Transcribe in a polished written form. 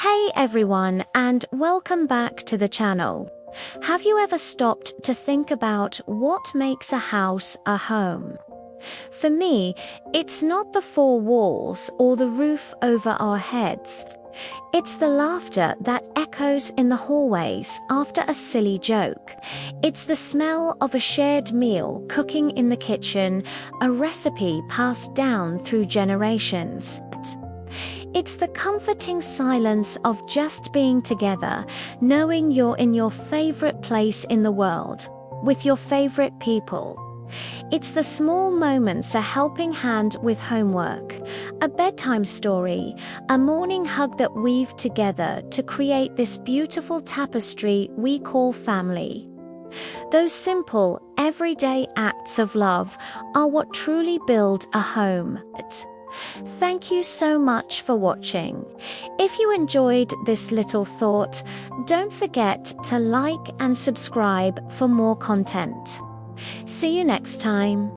Hey everyone, and welcome back to the channel. Have you ever stopped to think about what makes a house a home? For me, it's not the four walls or the roof over our heads. It's the laughter that echoes in the hallways after a silly joke. It's the smell of a shared meal cooking in the kitchen, a recipe passed down through generations. It's the comforting silence of just being together, knowing you're in your favorite place in the world, with your favorite people. It's the small moments, a helping hand with homework, a bedtime story, a morning hug that weave together to create this beautiful tapestry we call family. Those simple, everyday acts of love are what truly build a home. Thank you so much for watching. If you enjoyed this little thought, don't forget to like and subscribe for more content. See you next time.